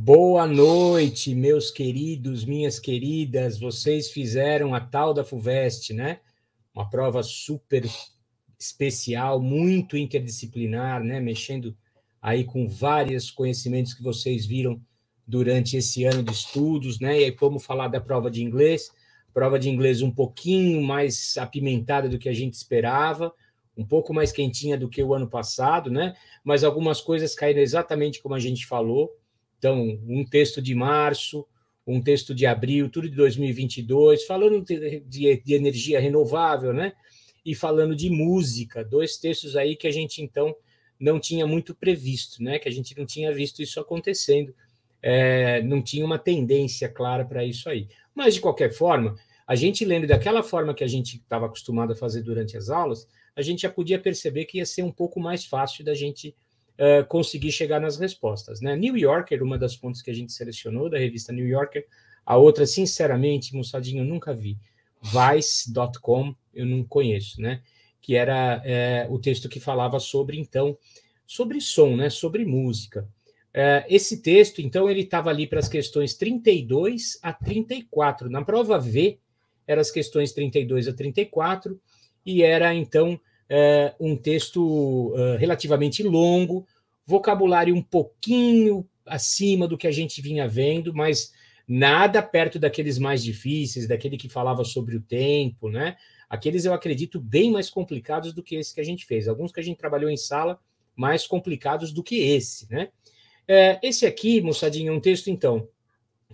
Boa noite, meus queridos, minhas queridas. Vocês fizeram a tal da FUVEST, né? Uma prova super especial, muito interdisciplinar, né? Mexendo aí com vários conhecimentos que vocês viram durante esse ano de estudos, né? E aí vamos falar da prova de inglês. Prova de inglês um pouquinho mais apimentada do que a gente esperava, um pouco mais quentinha do que o ano passado, né? Mas algumas coisas caíram exatamente como a gente falou. Então, um texto de março, um texto de abril, tudo de 2022, falando de energia renovável, né? E falando de música, dois textos aí que a gente, então, não tinha muito previsto, né? Que a gente não tinha visto isso acontecendo, não tinha uma tendência clara para isso aí. Mas, de qualquer forma, a gente lendo daquela forma que a gente estava acostumado a fazer durante as aulas, a gente já podia perceber que ia ser um pouco mais fácil da gente conseguir chegar nas respostas, né? New Yorker, uma das fontes que a gente selecionou, da revista New Yorker, a outra, sinceramente, moçadinho, eu nunca vi. Vice.com, eu não conheço, né? Que era o texto que falava sobre, então, sobre som, né? Sobre música. Esse texto, então, ele estava ali para as questões 32 a 34. Na prova V, eram as questões 32 a 34, e era, então, um texto relativamente longo, vocabulário um pouquinho acima do que a gente vinha vendo, mas nada perto daqueles mais difíceis, daquele que falava sobre o tempo, né? Aqueles, eu acredito, bem mais complicados do que esse que a gente fez. Alguns que a gente trabalhou em sala, mais complicados do que esse, né? Esse aqui, moçadinho, é um texto, então,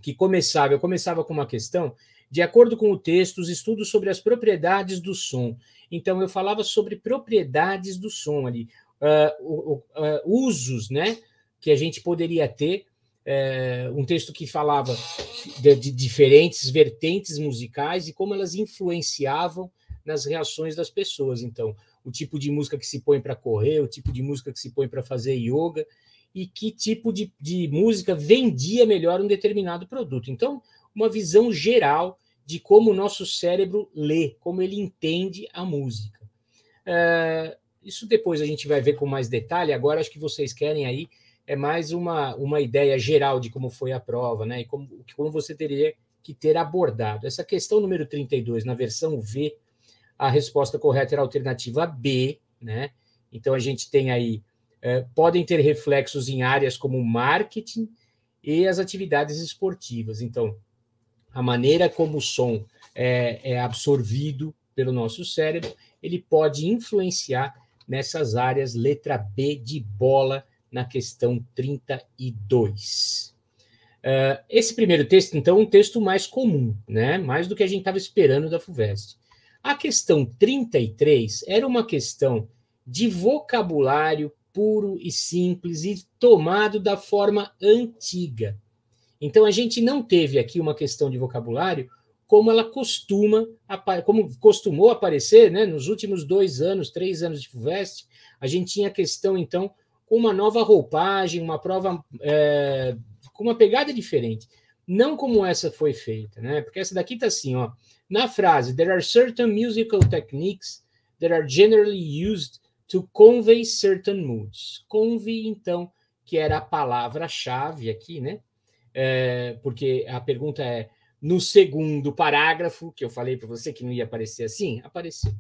que eu começava com uma questão, de acordo com o texto, os estudos sobre as propriedades do som. Então, eu falava sobre propriedades do som ali, usos, né, que a gente poderia ter, um texto que falava de diferentes vertentes musicais e como elas influenciavam nas reações das pessoas. Então, o tipo de música que se põe para correr, o tipo de música que se põe para fazer yoga, e que tipo de música vendia melhor um determinado produto. Então, uma visão geral de como o nosso cérebro lê, como ele entende a música. Isso depois a gente vai ver com mais detalhe. Agora, acho que vocês querem aí mais uma ideia geral de como foi a prova, né? E como você teria que ter abordado. Essa questão número 32, na versão V, a resposta correta era a alternativa B, né? Então, a gente tem aí podem ter reflexos em áreas como marketing e as atividades esportivas. Então, a maneira como o som é absorvido pelo nosso cérebro, ele pode influenciar nessas áreas, letra B de bola, na questão 32. Esse primeiro texto, então, é um texto mais comum, né? Mais do que a gente estava esperando da FUVEST. A questão 33 era uma questão de vocabulário puro e simples e tomado da forma antiga. Então, a gente não teve aqui uma questão de vocabulário como como costumou aparecer, né? Nos últimos 2 anos, 3 anos de FUVEST, a gente tinha a questão, então, com uma nova roupagem, uma prova com uma pegada diferente. Não como essa foi feita, né? Porque essa daqui está assim, ó. Na frase, there are certain musical techniques that are generally used to convey certain moods. Convey, então, que era a palavra-chave aqui, né? Porque a pergunta é, no segundo parágrafo, que eu falei para você que não ia aparecer assim, apareceu.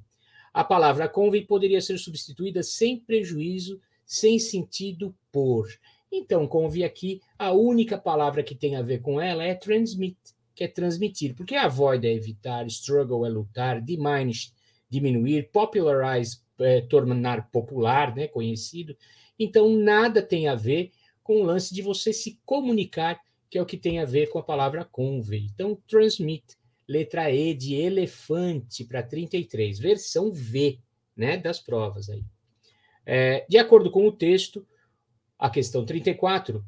A palavra convey poderia ser substituída sem prejuízo, sem sentido por. Então, convey aqui, a única palavra que tem a ver com ela é transmit, que é transmitir, porque avoid é evitar, struggle é lutar, diminish, diminuir, popularize tornar popular, né, conhecido. Então, nada tem a ver com o lance de você se comunicar, que é o que tem a ver com a palavra convey. Então, transmit, letra E de elefante para 33, versão V, né, das provas aí. De acordo com o texto, a questão 34,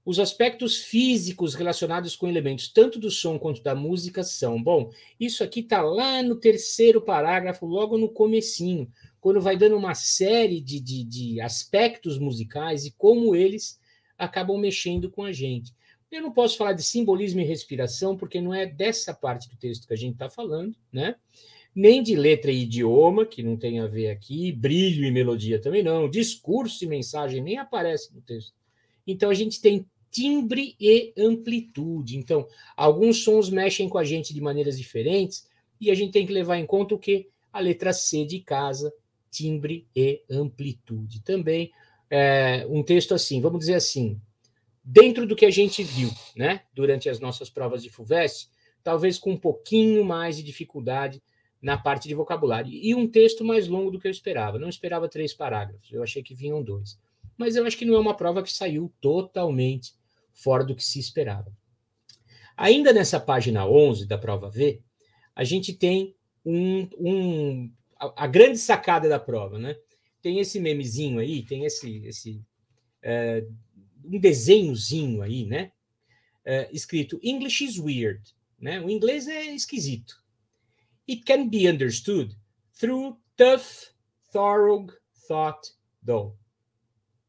os aspectos físicos relacionados com elementos tanto do som quanto da música são... Bom, isso aqui está lá no terceiro parágrafo, logo no comecinho, quando vai dando uma série de aspectos musicais e como eles acabam mexendo com a gente. Eu não posso falar de simbolismo e respiração, porque não é dessa parte do texto que a gente está falando, né? Nem de letra e idioma, que não tem a ver aqui, brilho e melodia também não, discurso e mensagem nem aparece no texto. Então, a gente tem timbre e amplitude. Então, alguns sons mexem com a gente de maneiras diferentes e a gente tem que levar em conta o quê? A letra C de casa, timbre e amplitude. Também um texto assim, vamos dizer assim, dentro do que a gente viu, né, durante as nossas provas de FUVEST, talvez com um pouquinho mais de dificuldade na parte de vocabulário. E um texto mais longo do que eu esperava. Não esperava 3 parágrafos, eu achei que vinham 2. Mas eu acho que não é uma prova que saiu totalmente fora do que se esperava. Ainda nessa página 11 da prova V, a gente tem a grande sacada da prova, né? Tem esse memezinho aí, tem um desenhozinho aí, né? Escrito English is weird, né? O inglês é esquisito. It can be understood through tough, thorough thought, though.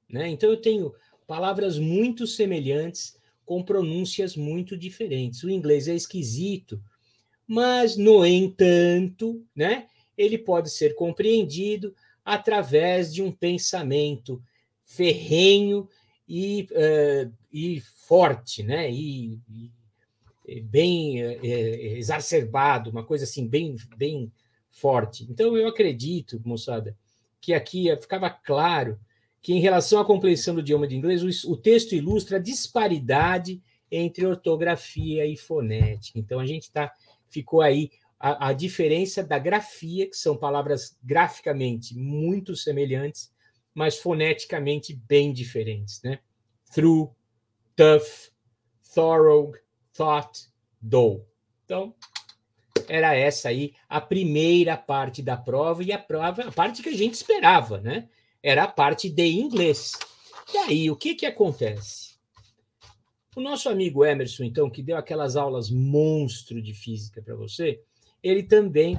Né? Então, eu tenho palavras muito semelhantes com pronúncias muito diferentes. O inglês é esquisito, mas, no entanto, né, ele pode ser compreendido através de um pensamento ferrenho e forte, né, e bem exacerbado, uma coisa assim bem forte. Então, eu acredito, moçada, que aqui ficava claro que, em relação à compreensão do idioma de inglês, o texto ilustra a disparidade entre ortografia e fonética. Então, a gente ficou aí a diferença da grafia, que são palavras graficamente muito semelhantes, mas foneticamente bem diferentes, né? Through, tough, thorough, thought, though. Então, era essa aí a primeira parte da prova, e a parte que a gente esperava, né? Era a parte de inglês. E aí, o que acontece? O nosso amigo Emerson, então, que deu aquelas aulas monstro de física para você, ele também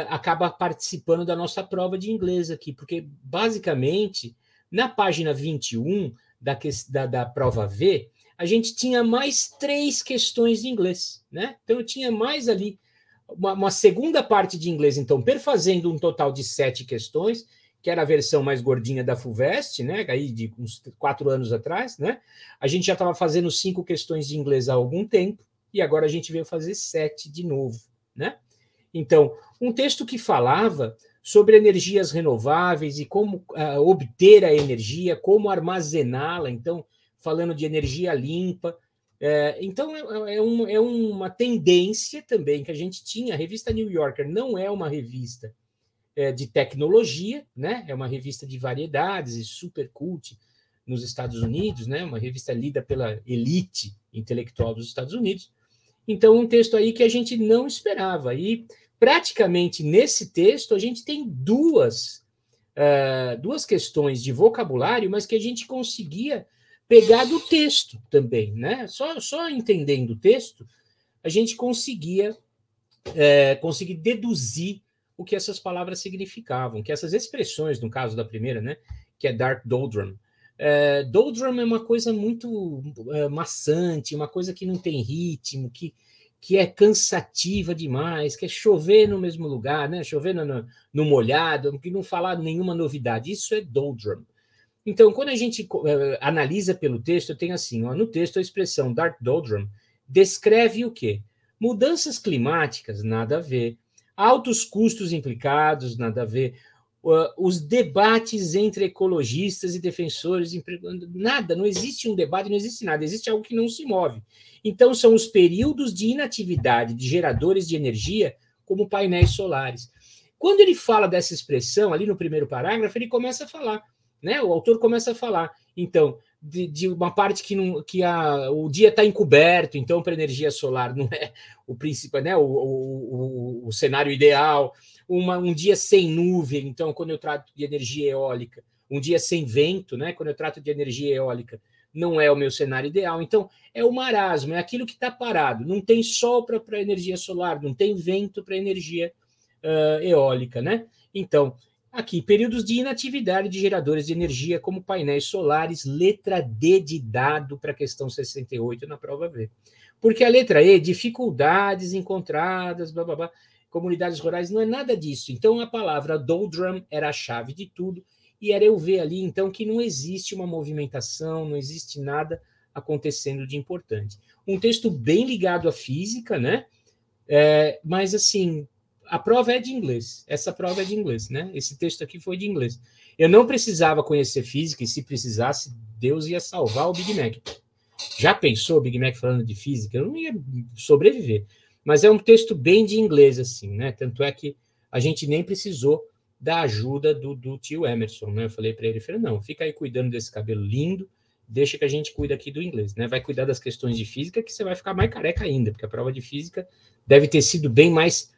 acaba participando da nossa prova de inglês aqui, porque, basicamente, na página 21 da prova V, a gente tinha mais 3 questões de inglês, né? Então, eu tinha mais ali uma segunda parte de inglês, então, perfazendo um total de 7 questões, que era a versão mais gordinha da FUVEST, né? Aí de uns 4 anos atrás, né? A gente já estava fazendo 5 questões de inglês há algum tempo, e agora a gente veio fazer 7 de novo, né? Então, um texto que falava sobre energias renováveis e como obter a energia, como armazená-la, então, falando de energia limpa. Então, é uma tendência também que a gente tinha. A revista New Yorker não é uma revista de tecnologia, né? É uma revista de variedades e super cult nos Estados Unidos, né? Uma revista lida pela elite intelectual dos Estados Unidos. Então, um texto aí que a gente não esperava. E, praticamente, nesse texto, a gente tem duas questões de vocabulário, mas que a gente conseguia pegar do texto também, né? Só entendendo o texto, a gente conseguir deduzir o que essas palavras significavam, que essas expressões, no caso da primeira, né, que é dark doldrum. Doldrum é uma coisa muito maçante, uma coisa que não tem ritmo, que é cansativa demais, que é chover no mesmo lugar, né, chover no molhado, que não falar nenhuma novidade. Isso é doldrum. Então, quando a gente analisa pelo texto, tem assim, no texto a expressão dark doldrum descreve o quê? Mudanças climáticas, nada a ver. Altos custos implicados, nada a ver. Os debates entre ecologistas e defensores, nada, não existe um debate, não existe nada, existe algo que não se move. Então, são os períodos de inatividade de geradores de energia, como painéis solares. Quando ele fala dessa expressão, ali no primeiro parágrafo, ele começa a falar, né? O autor começa a falar, então, de uma parte que o dia está encoberto, então, para energia solar não é o principal, né? O cenário ideal. Um dia sem nuvem, então, quando eu trato de energia eólica, um dia sem vento, né? Quando eu trato de energia eólica, não é o meu cenário ideal. Então, é o marasmo, é aquilo que está parado. Não tem sol para energia solar, não tem vento para energia eólica, né? Então, aqui, períodos de inatividade de geradores de energia, como painéis solares, letra D de dado para a questão 68 na prova V. Porque a letra E, dificuldades encontradas, blá, blá, blá, comunidades rurais, não é nada disso. Então, a palavra doldrum era a chave de tudo, e era eu ver ali, então, que não existe uma movimentação, não existe nada acontecendo de importante. Um texto bem ligado à física, né? Mas, assim, a prova é de inglês. Essa prova é de inglês, né? Esse texto aqui foi de inglês. Eu não precisava conhecer física, e se precisasse, Deus ia salvar o Big Mac. Já pensou o Big Mac falando de física? Eu não ia sobreviver. Mas é um texto bem de inglês, assim, né? Tanto é que a gente nem precisou da ajuda do tio Emerson, né? Eu falei para ele, não, fica aí cuidando desse cabelo lindo, deixa que a gente cuida aqui do inglês, né? Vai cuidar das questões de física, que você vai ficar mais careca ainda, porque a prova de física deve ter sido bem mais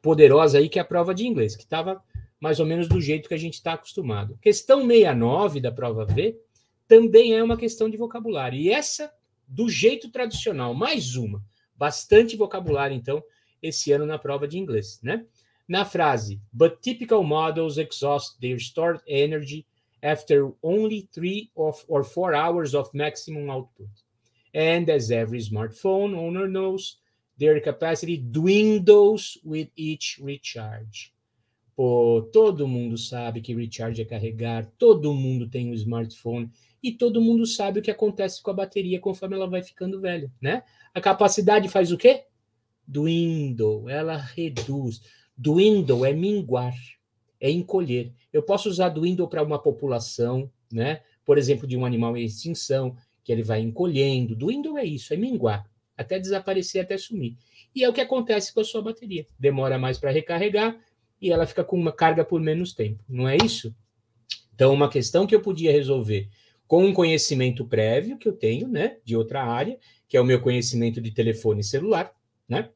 poderosa aí que a prova de inglês, que estava mais ou menos do jeito que a gente está acostumado. Questão 69 da prova V também é uma questão de vocabulário. E essa, do jeito tradicional, mais uma. Bastante vocabulário, então, esse ano na prova de inglês, né? Na frase, but typical models exhaust their stored energy after only 3 or 4 hours of maximum output. And as every smartphone owner knows, their capacity dwindles with each recharge. Pô, todo mundo sabe que recharge é carregar, todo mundo tem um smartphone e todo mundo sabe o que acontece com a bateria conforme ela vai ficando velha, né? A capacidade faz o quê? Dwindle, ela reduz. Dwindle é minguar, é encolher. Eu posso usar dwindle para uma população, né? Por exemplo, de um animal em extinção, que ele vai encolhendo. Dwindle é isso, é minguar, até desaparecer, até sumir. E é o que acontece com a sua bateria. Demora mais para recarregar e ela fica com uma carga por menos tempo. Não é isso? Então, uma questão que eu podia resolver com um conhecimento prévio que eu tenho, né, de outra área, que é o meu conhecimento de telefone celular, né?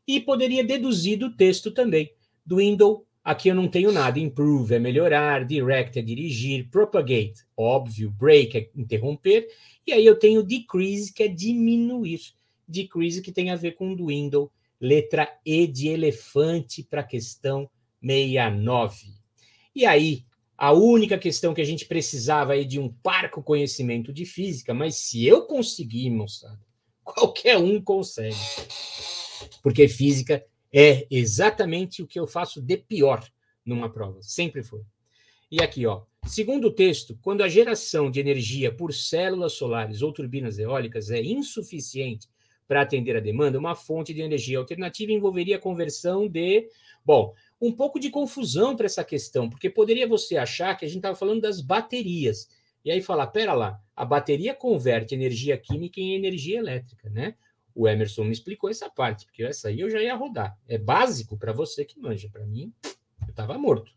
E poderia deduzir do texto também. Dwindle, aqui eu não tenho nada. Improve é melhorar, direct é dirigir, propagate, óbvio, break é interromper, e aí eu tenho decrease, que é diminuir. Decrease que tem a ver com dwindle, letra E de elefante para a questão 69. E aí, a única questão que a gente precisava aí de um parco conhecimento de física, mas se eu conseguir, moçada, qualquer um consegue. Porque física é exatamente o que eu faço de pior numa prova, sempre foi. E aqui, ó, segundo o texto, quando a geração de energia por células solares ou turbinas eólicas é insuficiente para atender a demanda, uma fonte de energia alternativa envolveria a conversão de... Bom, um pouco de confusão para essa questão, porque poderia você achar que a gente estava falando das baterias, e aí falar, pera lá, a bateria converte energia química em energia elétrica, né? O Emerson me explicou essa parte, porque essa aí eu já ia rodar. É básico para você que manja. Para mim, eu estava morto.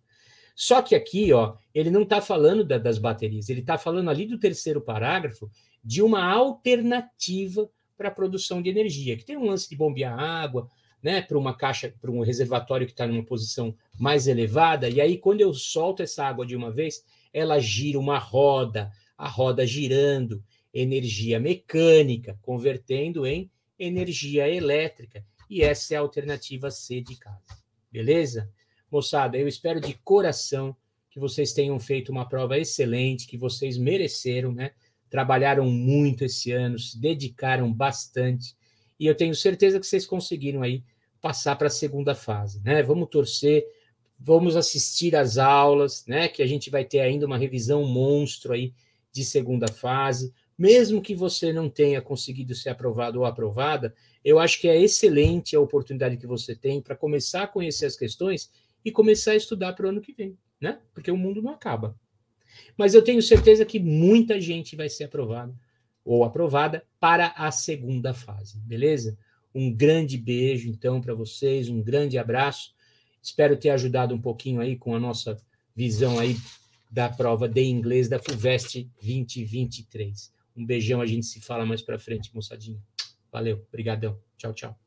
Só que aqui, ó, ele não está falando das baterias, ele está falando ali do terceiro parágrafo de uma alternativa para a produção de energia, que tem um lance de bombear água, né, para uma caixa, para um reservatório que está numa posição mais elevada, e aí quando eu solto essa água de uma vez, ela gira uma roda, a roda girando, energia mecânica, convertendo em energia elétrica. E essa é a alternativa C de casa. Beleza? Moçada, eu espero de coração que vocês tenham feito uma prova excelente, que vocês mereceram, né? Trabalharam muito esse ano, se dedicaram bastante. E eu tenho certeza que vocês conseguiram aí passar para a segunda fase, né? Vamos torcer, vamos assistir às aulas, né? Que a gente vai ter ainda uma revisão monstro aí de segunda fase. Mesmo que você não tenha conseguido ser aprovado ou aprovada, eu acho que é excelente a oportunidade que você tem para começar a conhecer as questões e começar a estudar para o ano que vem, né? Porque o mundo não acaba. Mas eu tenho certeza que muita gente vai ser aprovada ou aprovada para a segunda fase, beleza? Um grande beijo, então, para vocês, um grande abraço. Espero ter ajudado um pouquinho aí com a nossa visão aí da prova de inglês da FUVEST 2023. Um beijão, a gente se fala mais para frente, moçadinha. Valeu, brigadão. Tchau, tchau.